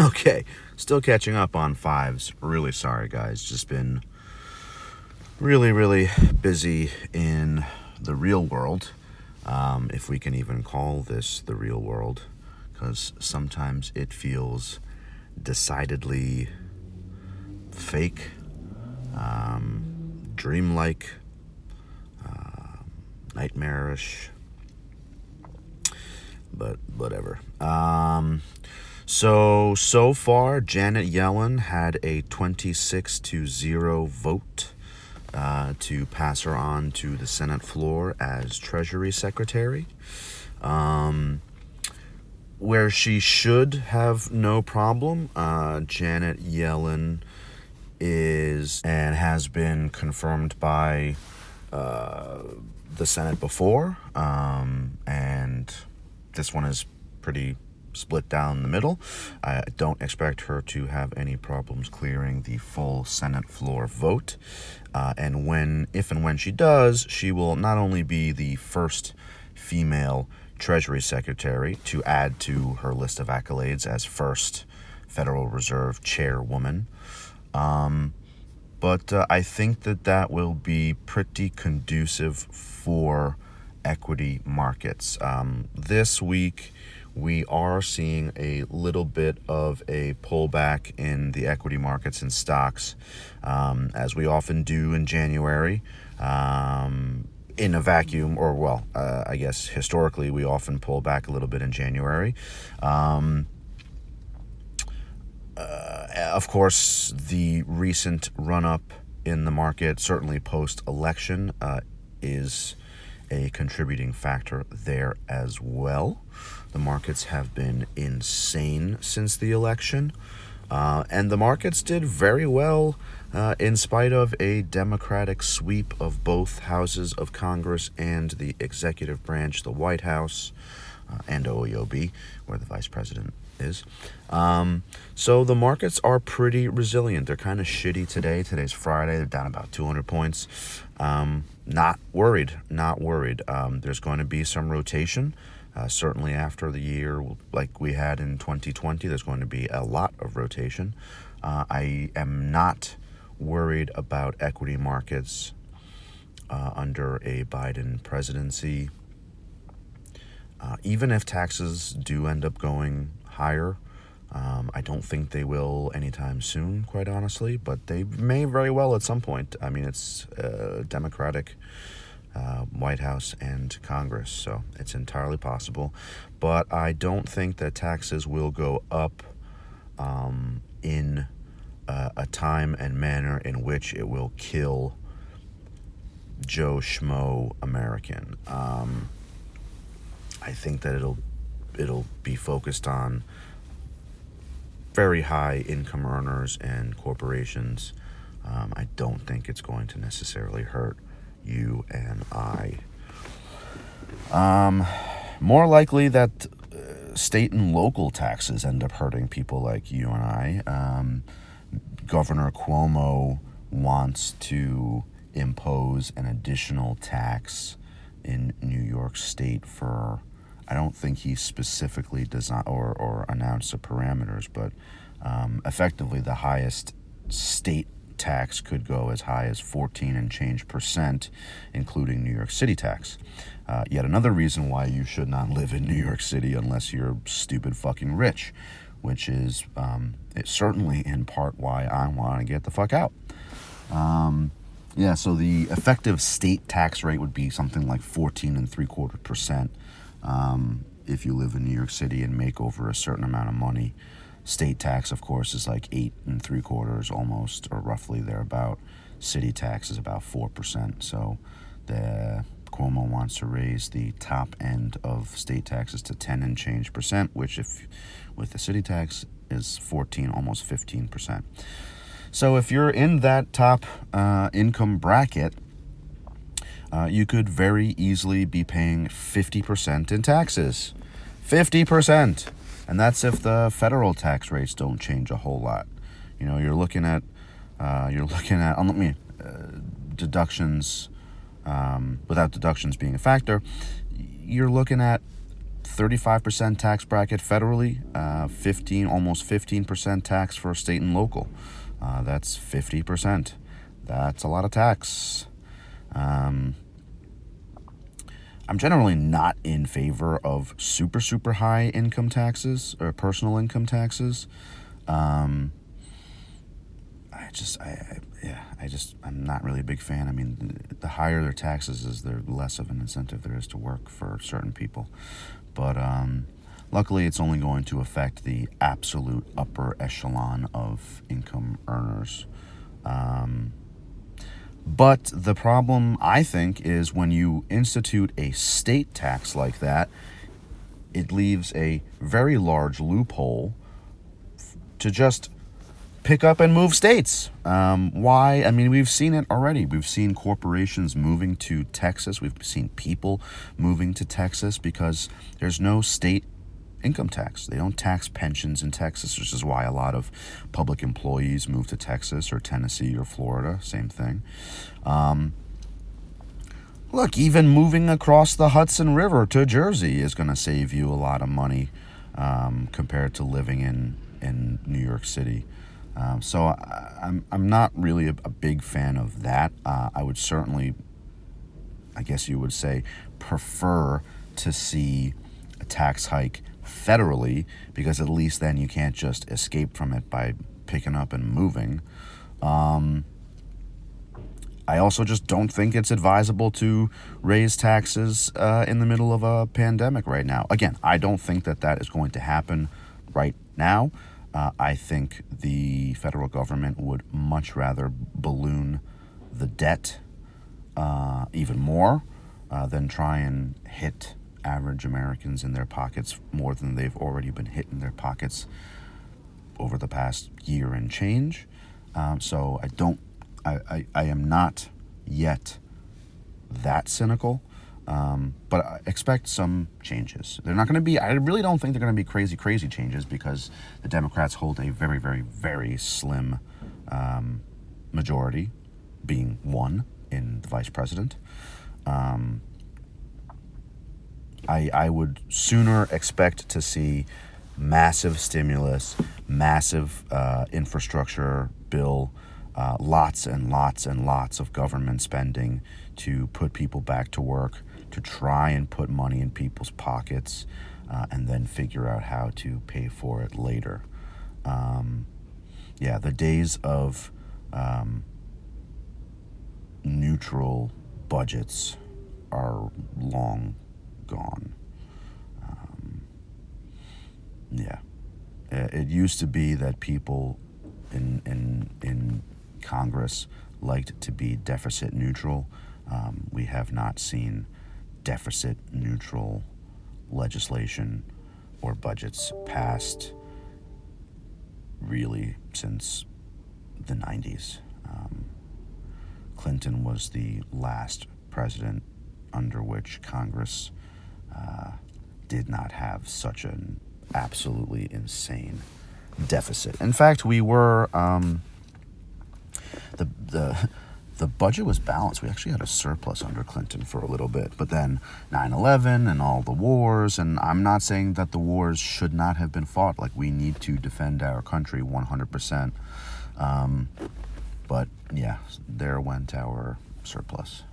Okay, still catching up on fives. Really sorry, guys. Just been really busy in the real world, if we can even call this the real world, because sometimes it feels decidedly fake, dreamlike, nightmarish, but whatever. So far, Janet Yellen had a 26-0 vote to pass her on to the Senate floor as Treasury Secretary, where she should have no problem. Janet Yellen is and has been confirmed by the Senate before, and this one is pretty split down the middle. I don't expect her to have any problems clearing the full Senate floor vote. And if and when she does, she will not only be the first female Treasury Secretary to add to her list of accolades as first Federal Reserve chairwoman, but I think that will be pretty conducive for equity markets. This week, we are seeing a little bit of a pullback in the equity markets and stocks, as we often do in January. In a vacuum, or I guess historically we often pull back a little bit in January. Of course, the recent run-up in the market, certainly post-election, is a contributing factor there as well. The markets have been insane since the election, and the markets did very well in spite of a Democratic sweep of both houses of Congress and the executive branch, the White House, and OEOB, where the vice president is. So the markets are pretty resilient. They're kind of shitty today. Today's Friday. They're down about 200 points. Not worried. There's going to be some rotation. Certainly after the year like we had in 2020, there's going to be a lot of rotation. I am not worried about equity markets under a Biden presidency. Even if taxes do end up going higher, I don't think they will anytime soon, quite honestly, but they may very well at some point. I mean, it's Democratic White House and Congress, so it's entirely possible. But I don't think that taxes will go up in a time and manner in which it will kill Joe Schmo American. I think that it'll be focused on very high income earners and corporations. I don't think it's going to necessarily hurt you and I. More likely that state and local taxes end up hurting people like you and I. Governor Cuomo wants to impose an additional tax in New York State for, I don't think he specifically designed or announced the parameters, but effectively the highest state tax could go as high as 14 and change %, including New York City tax. Yet another reason why you should not live in New York City unless you're stupid fucking rich, which is it's certainly in part why I want to get the fuck out. So the effective state tax rate would be something like 14.75%. If you live in New York City and make over a certain amount of money. State tax, of course, is like 8.75%, almost, or roughly thereabout. City tax is about 4%. So the Cuomo wants to raise the top end of state taxes to 10 and change %, which, if with the city tax, is 14, almost 15%. So if you're in that top income bracket, you could very easily be paying 50% in taxes. 50%. And that's if the federal tax rates don't change a whole lot. You know, you're looking at deductions, without deductions being a factor, you're looking at 35% tax bracket federally, 15% tax for state and local. That's 50%. That's a lot of tax. I'm generally not in favor of super high income taxes or personal income taxes. I'm not really a big fan. I mean, the higher their taxes is, the less of an incentive there is to work for certain people. But luckily, it's only going to affect the absolute upper echelon of income earners. But the problem, I think, is when you institute a state tax like that, it leaves a very large loophole to just pick up and move states. Why? I mean, we've seen it already. We've seen corporations moving to Texas. We've seen people moving to Texas because there's no state income tax. They don't tax pensions in Texas, which is why a lot of public employees move to Texas or Tennessee or Florida. Same thing. Look, even moving across the Hudson River to Jersey is going to save you a lot of money compared to living in New York City. So I'm not really a big fan of that. I would certainly, I guess you would say, prefer to see a tax hike federally, because at least then you can't just escape from it by picking up and moving. I also just don't think it's advisable to raise taxes in the middle of a pandemic right now. Again, I don't think that is going to happen right now. I think the federal government would much rather balloon the debt even more than try and hit average Americans in their pockets more than they've already been hit in their pockets over the past year and change. So I am not yet that cynical. But I expect some changes. They're not going to be, I really don't think they're going to be crazy changes, because the Democrats hold a very, very, very slim majority, being one in the vice president. I would sooner expect to see massive stimulus, massive infrastructure bill, lots and lots and lots of government spending to put people back to work, to try and put money in people's pockets, and then figure out how to pay for it later. The days of neutral budgets are long gone. It used to be that people in Congress liked to be deficit neutral. We have not seen deficit neutral legislation or budgets passed really since the 90s. Clinton was the last president under which Congress did not have such an absolutely insane deficit. In fact, we were the budget was balanced. We actually had a surplus under Clinton for a little bit, but then 9/11 and all the wars, and I'm not saying that the wars should not have been fought. Like, we need to defend our country 100%. But yeah, there went our surplus.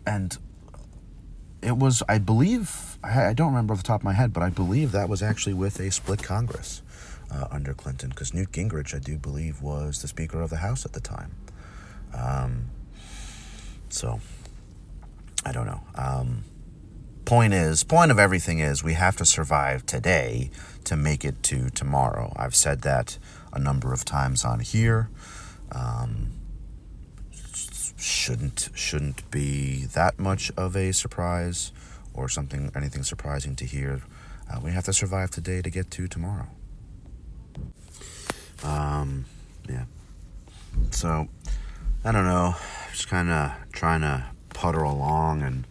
And it was, I believe, I don't remember off the top of my head, but I believe that was actually with a split Congress under Clinton, because Newt Gingrich, I do believe, was the Speaker of the House at the time. So, I don't know. Point of everything is, we have to survive today to make it to tomorrow. I've said that a number of times on here. Shouldn't be that much of a surprise or anything surprising to hear. We have to survive today to get to tomorrow. So, I don't know, just kind of trying to putter along and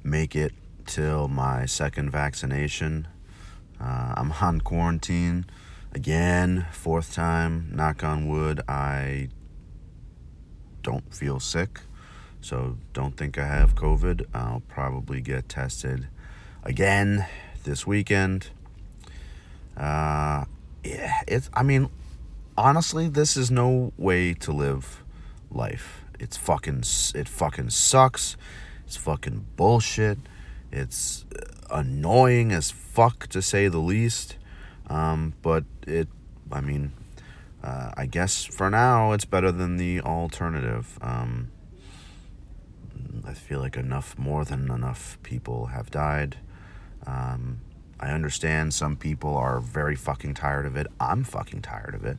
make it till my second vaccination. I'm on quarantine again, fourth time, knock on wood. I don't feel sick, So don't think I have COVID. I'll probably get tested again this weekend. I mean, honestly, this is no way to live life. It fucking sucks. It's fucking bullshit. It's annoying as fuck, to say the least. But I guess for now it's better than the alternative. I feel like more than enough people have died. I understand some people are very fucking tired of it. I'm fucking tired of it.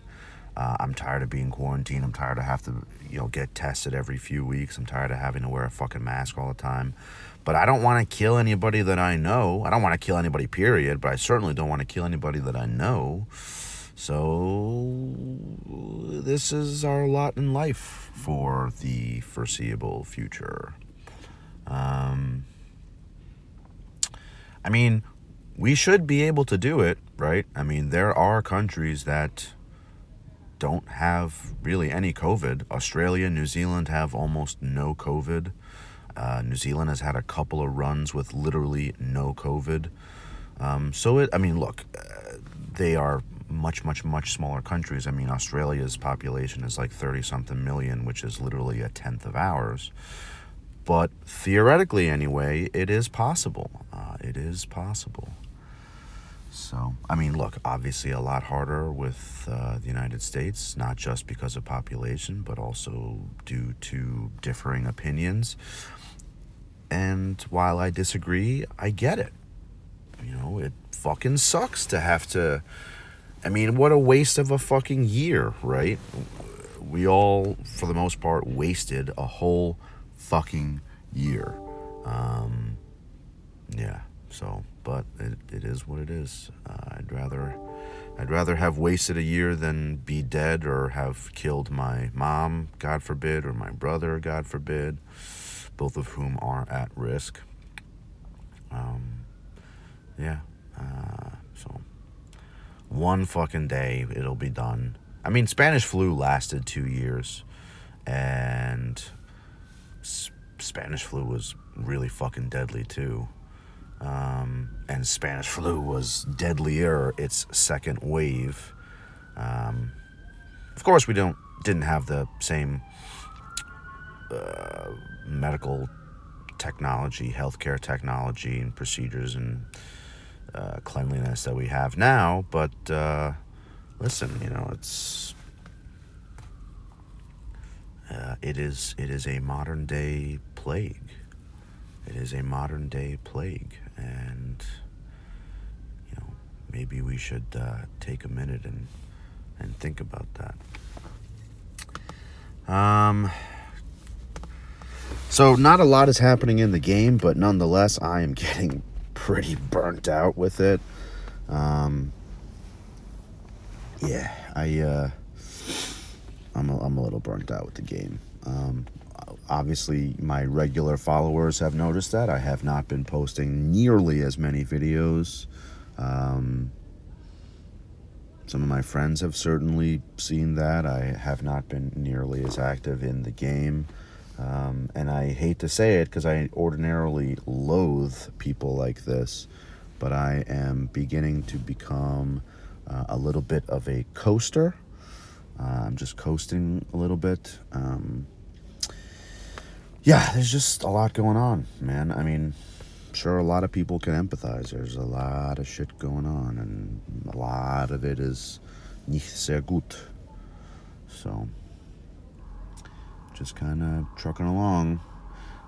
I'm tired of being quarantined. I'm tired of having to, get tested every few weeks. I'm tired of having to wear a fucking mask all the time. But I don't want to kill anybody that I know. I don't want to kill anybody, period. But I certainly don't want to kill anybody that I know. So this is our lot in life for the foreseeable future. We should be able to do it, right? There are countries that don't have really any COVID. Australia, New Zealand have almost no COVID. New Zealand has had a couple of runs with literally no COVID. They are much, much, much smaller countries. Australia's population is like 30-something million, which is literally a tenth of ours. But theoretically, anyway, it is possible. It is possible. So, obviously a lot harder with the United States, not just because of population, but also due to differing opinions. And while I disagree, I get it. It fucking sucks to have to... what a waste of a fucking year, right? We all, for the most part, wasted a whole fucking year. But it is what it is. I'd rather have wasted a year than be dead or have killed my mom, God forbid, or my brother, God forbid, both of whom are at risk. So one fucking day it'll be done. Spanish flu lasted 2 years, and Spanish flu was really fucking deadly too. And Spanish flu was deadlier its second wave. Of course, we didn't have the same medical technology, healthcare technology, and procedures and cleanliness that we have now. But listen, it is a modern day plague. It is a modern day plague, and maybe we should take a minute and think about that. So not a lot is happening in the game, but nonetheless, I am getting pretty burnt out with it. I'm a little burnt out with the game. Obviously, my regular followers have noticed that I have not been posting nearly as many videos. Some of my friends have certainly seen that. I have not been nearly as active in the game. And I hate to say it because I ordinarily loathe people like this, but I am beginning to become a little bit of a coaster. I'm just coasting a little bit. There's just a lot going on, man. I'm sure a lot of people can empathize. There's a lot of shit going on, and a lot of it is nicht sehr gut. So, just kind of trucking along.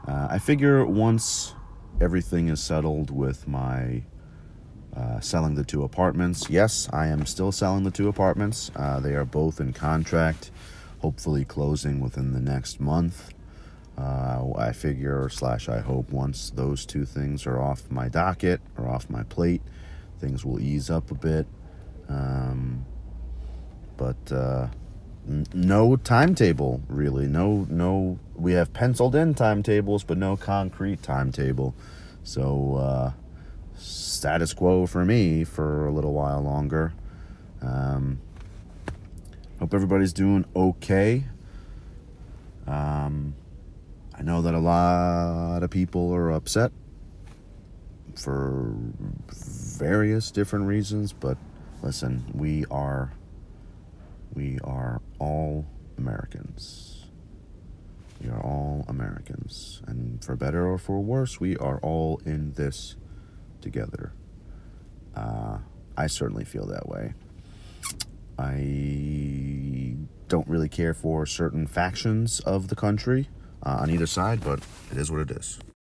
I figure once everything is settled with my selling the 2 apartments. Yes, I am still selling the 2 apartments. They are both in contract, hopefully closing within the next month. I figure / I hope once those 2 things are off my docket or off my plate, things will ease up a bit. No timetable, really. No. We have penciled in timetables, but no concrete timetable. So, status quo for me for a little while longer. Hope everybody's doing okay. I know that a lot of people are upset for various different reasons, but listen, we are all Americans. We are all Americans, and for better or for worse, we are all in this together. I certainly feel that way. I don't really care for certain factions of the country on either side, but it is what it is.